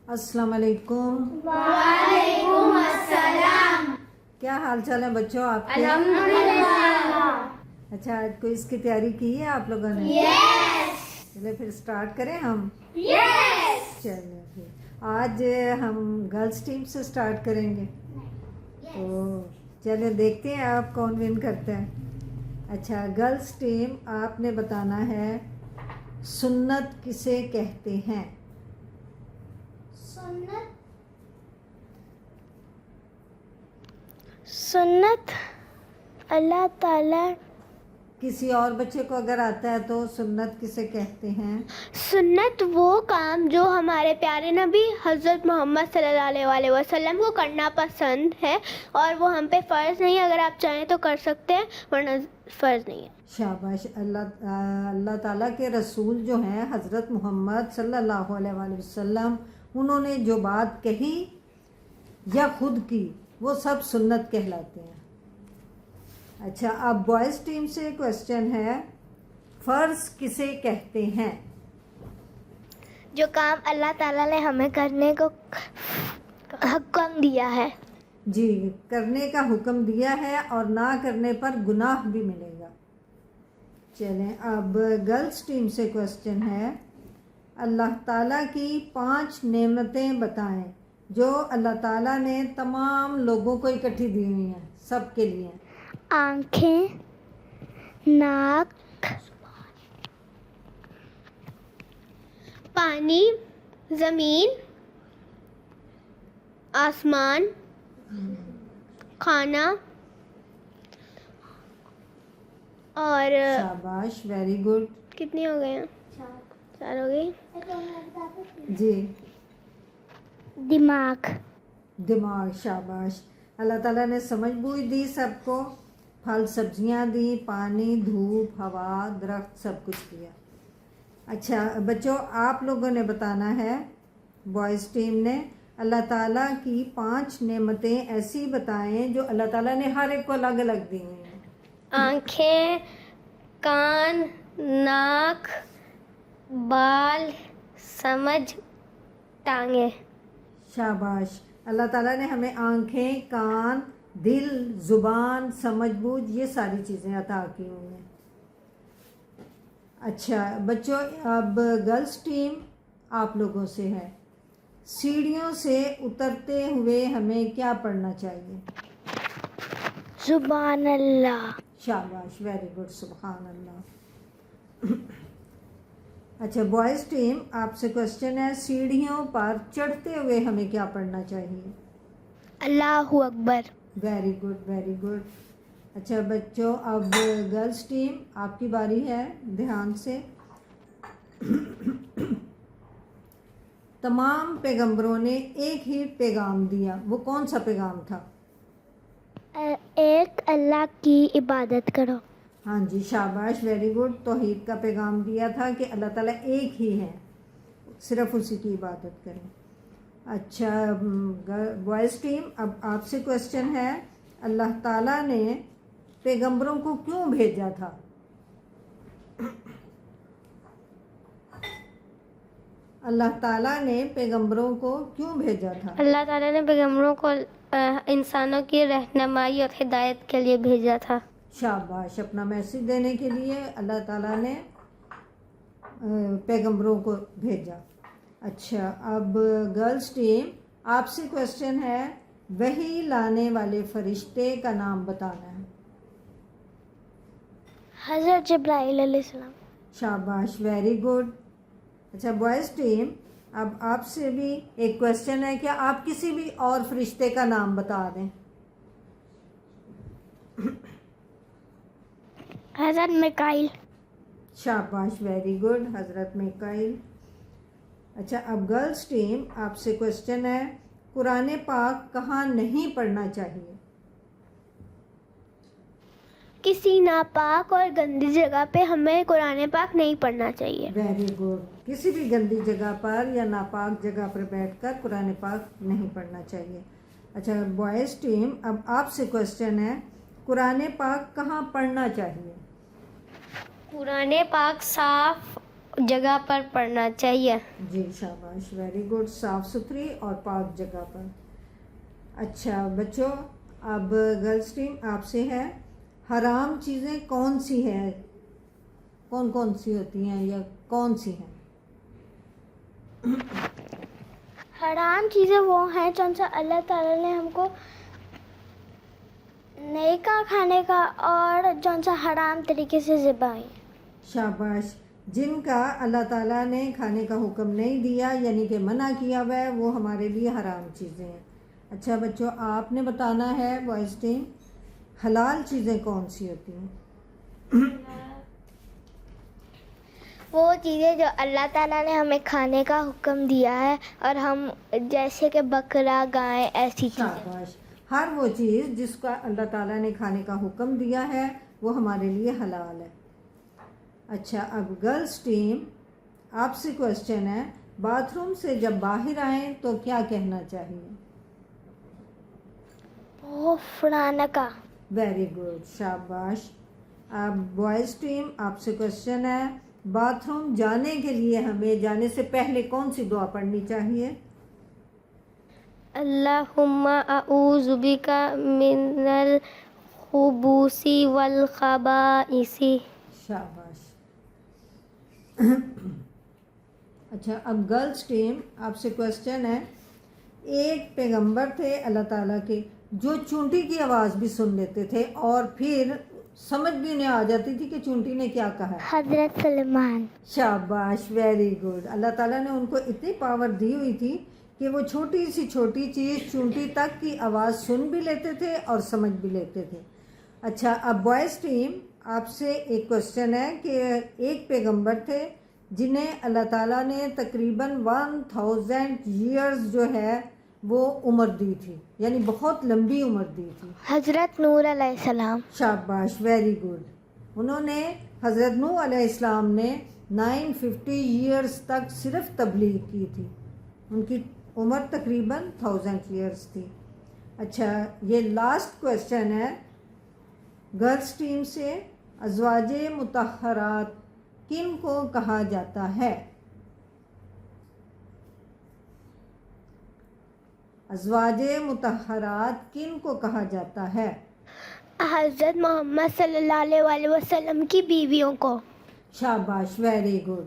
السلام علیکم. وعلیکم السلام. کیا حال چال ہے بچوں آپ کے؟ الحمدللہ. اچھا آج کوئز کی تیاری کی ہے آپ لوگوں نے؟ یس. چلے پھر سٹارٹ کریں ہم. یس. چلیں پھر آج ہم گرلز ٹیم سے سٹارٹ کریں گے. تو چلیں دیکھتے ہیں آپ کون ون کرتا ہے. اچھا گرلز ٹیم آپ نے بتانا ہے سنت کسے کہتے ہیں؟ سنت اللہ تعالی. کسی اور بچے کو اگر آتا ہے تو سنت کسے کہتے ہیں؟ سنت وہ کام جو ہمارے پیارے نبی حضرت محمد صلی اللہ علیہ وسلم کو کرنا پسند ہے اور وہ ہم پہ فرض نہیں. اگر آپ چاہیں تو کر سکتے ہیں ورنہ فرض نہیں ہے. شاباش. اللہ تعالیٰ کے رسول جو ہیں حضرت محمد صلی اللہ علیہ وسلم، انہوں نے جو بات کہی یا خود کی وہ سب سنت کہلاتے ہیں. اچھا اب بوائز ٹیم سے کوشچن ہے فرض کسے کہتے ہیں؟ جو کام اللہ تعالیٰ نے ہمیں کرنے کو حکم دیا ہے. جی کرنے کا حکم دیا ہے اور نہ کرنے پر گناہ بھی ملے گا. چلیں اب گرلز ٹیم سے کوشچن ہے اللہ تعالیٰ کی 5 نعمتیں بتائیں جو اللہ تعالیٰ نے تمام لوگوں کو اکٹھی دی ہوئی ہیں، سب کے لیے. آنکھیں، ناک، پانی، زمین، آسمان، کھانا اور شاباش ویری گڈ. کتنی ہو گئے ہیں؟ 4 ہو گئی. جی دماغ. دماغ. شاباش. اللہ تعالیٰ نے سمجھ بوجھ دی سب کو، پھل سبزیاں دی، پانی، دھوپ، ہوا، درخت، سب کچھ دیا. اچھا بچوں آپ لوگوں نے بتانا ہے بوائز ٹیم نے اللہ تعالیٰ کی 5 نعمتیں ایسی بتائیں جو اللہ تعالیٰ نے ہر ایک کو الگ الگ دی ہوئی ہیں. آنکھیں، کان، ناک، بال، سمجھ، ٹانگیں. شاباش. اللہ تعالیٰ نے ہمیں آنکھیں، کان، دل، زبان، سمجھ بوجھ یہ ساری چیزیں عطا کی ہوئی ہیں. اچھا بچوں اب گرلز ٹیم آپ لوگوں سے ہے سیڑھیوں سے اترتے ہوئے ہمیں کیا پڑھنا چاہیے؟ سبحان اللہ. شاباش ویری گڈ. سبحان اللہ. اچھا بوائز ٹیم آپ سے کوشچن ہے سیڑھیوں پر چڑھتے ہوئے ہمیں کیا پڑھنا چاہیے؟ اللہ اکبر. Very good very good. اچھا بچوں اب گرلز ٹیم آپ کی باری ہے دھیان سے. تمام پیغمبروں نے ایک ہی پیغام دیا، وہ کون سا پیغام تھا؟ ایک اللہ کی عبادت کرو. ہاں جی شاباش ویری گڈ. توحید کا پیغام دیا تھا کہ اللہ تعالیٰ ایک ہی ہے، صرف اسی کی عبادت کریں. اچھا بوائز ٹیم اب آپ سے کوشچن ہے اللہ تعالیٰ نے پیغمبروں کو کیوں بھیجا تھا؟ اللہ تعالیٰ نے پیغمبروں کو کیوں بھیجا تھا؟ اللہ تعالیٰ نے پیغمبروں کو انسانوں کی رہنمائی اور ہدایت کے لیے بھیجا تھا. شاباش. اپنا میسج دینے کے لیے اللہ تعالیٰ نے پیغمبروں کو بھیجا. اچھا اب گرلز ٹیم آپ سے کوشچن ہے وحی لانے والے فرشتے کا نام بتانا ہے. حضرت جبرائیل علیہ السلام. شاباش ویری گڈ. اچھا بوائز ٹیم اب آپ سے بھی ایک کوشچن ہے کہ آپ کسی بھی اور فرشتے کا نام بتا دیں. حضرت میکائیل. شاباش ویری گڈ. حضرت میکائیل. اچھا اب گرلز ٹیم آپ سے کوشچن ہے قرآن پاک کہاں نہیں پڑھنا چاہیے؟ کسی ناپاک اور گندی جگہ پہ ہمیں قرآن پاک نہیں پڑھنا چاہیے. Very good. کسی بھی گندی جگہ پر یا ناپاک جگہ پر بیٹھ کر قرآن پاک نہیں پڑھنا چاہیے. اچھا بوائز ٹیم اب آپ سے کوشچن ہے قرآن پاک کہاں پڑھنا چاہیے؟ قرآن پاک صاف جگہ پر پڑھنا چاہیے. جی شاباش, ویری گڈ, صاف ستھری اور پاک جگہ پر. اچھا بچوں, اب گرلس ٹیم آپ سے ہے, حرام چیزیں کون سی ہیں, کون کون سی ہوتی ہیں یا کون سی ہیں؟ حرام چیزیں وہ ہیں جن سے اللہ تعالیٰ نے ہم کو نہیں کہا کھانے کا, اور جن سے حرام طریقے سے ذبح ہوئی. شاباش, جن کا اللہ تعالیٰ نے کھانے کا حکم نہیں دیا یعنی کہ منع کیا ہوا ہے, وہ ہمارے لیے حرام چیزیں ہیں. اچھا بچوں, آپ نے بتانا ہے بوائز ٹیم, حلال چیزیں کون سی ہوتی ہیں؟ وہ چیزیں جو اللہ تعالیٰ نے ہمیں کھانے کا حکم دیا ہے, اور ہم جیسے کہ بکرا, گائے, ایسی چیزیں. شاباش, ہر وہ چیز جس کا اللہ تعالیٰ نے کھانے کا حکم دیا ہے وہ ہمارے لیے حلال ہے. اچھا, اب گرلس ٹیم آپ سے کوشچن ہے, باتھ روم سے جب باہر آئیں تو کیا کہنا چاہیے؟ فرانا کا. ویری گڈ, شاباش. اب بوائز ٹیم آپ سے کوشچن ہے, باتھ روم جانے کے لیے ہمیں جانے سے پہلے کون سی دعا پڑھنی چاہیے؟ اللہم اعوذ بک من الخبث والخبائث. شاباش. اچھا, اب گرلس ٹیم آپ سے کوشچن ہے, ایک پیغمبر تھے اللہ تعالیٰ کے جو چونٹی کی آواز بھی سن لیتے تھے اور پھر سمجھ بھی انہیں آ جاتی تھی کہ چونٹی نے کیا کہا. حضرت سلیمان. شاباش, ویری گڈ. اللہ تعالیٰ نے ان کو اتنی پاور دی ہوئی تھی کہ وہ چھوٹی سی چھوٹی چیز چونٹی تک کی آواز سن بھی لیتے تھے اور سمجھ بھی لیتے تھے. اچھا, اب بوائز ٹیم آپ سے ایک کوشچن ہے کہ ایک پیغمبر تھے جنہیں اللہ تعالیٰ نے تقریباً 1000 ایئرز جو ہے وہ عمر دی تھی, یعنی بہت لمبی عمر دی تھی. حضرت نور علیہ السلام. شاباش, ویری گڈ. انہوں نے, حضرت نوح علیہ السلام نے 950 ایئرز تک صرف تبلیغ کی تھی, ان کی عمر تقریباً 1000 ایئرز تھی. اچھا, یہ لاسٹ کوشچن ہے گرلس ٹیم سے, ازواج مطہرات کن کو کہا جاتا ہے؟ ازواج مطہرات کن کو کہا جاتا ہے؟ حضرت محمد صلی اللہ علیہ وسلم کی بیویوں کو. شاباش, ویری گڈ.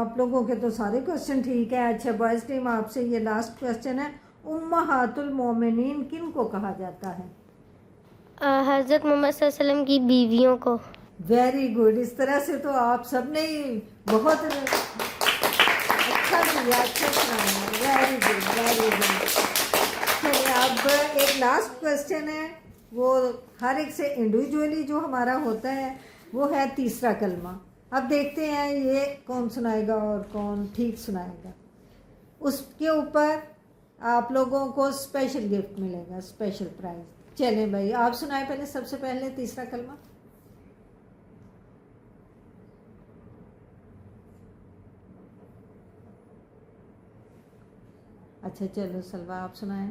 آپ لوگوں کے تو سارے کوشچن ٹھیک ہے. اچھا بوائز ٹیم آپ سے یہ لاسٹ کوشچن ہے, امہات المومنین کن کو کہا جاتا ہے؟ حضرت محمد صلی اللہ علیہ وسلم کی بیویوں کو. Very good. اس طرح سے تو آپ سب نے بہت اچھا کیا, اچھا سنایا. Very good, very good. چلیے, اب ایک لاسٹ کوشچن ہے, وہ ہر ایک سے انڈیویجولی جو ہمارا ہوتا ہے وہ ہے تیسرا کلمہ. اب دیکھتے ہیں یہ کون سنائے گا اور کون ٹھیک سنائے گا. اس کے اوپر آپ لوگوں کو اسپیشل گفٹ ملے گا, اسپیشل پرائز. چلیں بھائی, آپ سنائیں پہلے, سب سے پہلے تیسرا کلمہ. اچھا چلو سلوا آپ سنائیں.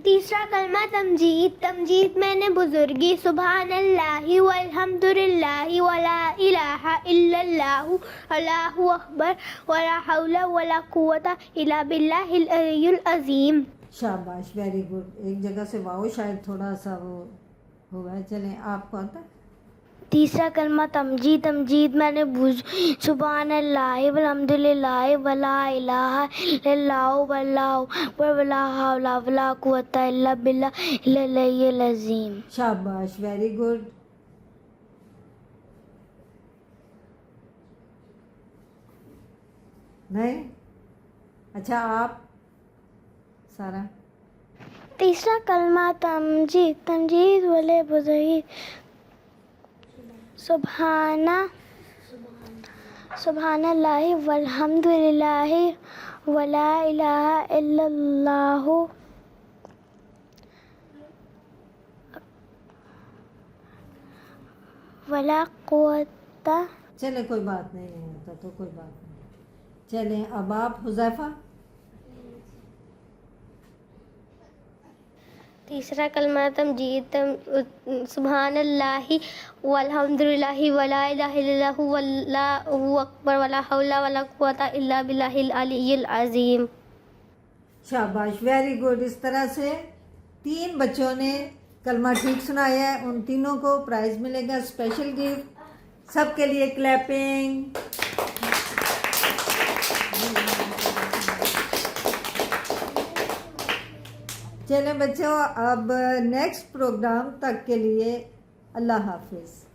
تیسرا کلمہ تمجید. تمجید میں نے بزرگی. سبحان اللہ والحمد للہ ولا الہ الا اللہ اللہ اکبر ولا حول ولا قوت الا باللہ العلی العظیم. شاباش, ویری گڈ. ایک جگہ سے واؤ شاید تھوڑا سا وہ ہوا ہے. چلیں, آپ کو آتا ہے؟ تیسرا کلمہ تمجید. تمجید میں نے سبحان اللہ والحمد للہ ولا الہ الا اللہ واللہ اکبر ولا حول ولا قوت الا باللہ العلی العظیم. شاباش, ویری گڈ. نہیں, اچھا آپ سارا. تیسرا کلمہ تمجید. تمجید والے بزرگی. سبحان اللہ والحمد للہ ولا الہ الا اللہ ولا قوت. چلے کوئی بات نہیں, ہوتا تو کوئی بات نہیں. چلیں, اب آپ حذیفہ. تیسرا کلمہ تمجید سبحان اللہ والحمدللہ ولا الہ الا اللہ واللہ اکبر ولا حول ولا قوۃ الا باللہ العلی العظیم. شاباش، ویری گڈ. اس طرح سے 3 بچوں نے کلمہ ٹھیک سنایا ہے. ان تینوں کو پرائز ملے گا، اسپیشل گفٹ. سب کے لیے کلیپنگ. چلیں بچوں، اب نیکسٹ پروگرام تک کے لیے اللہ حافظ.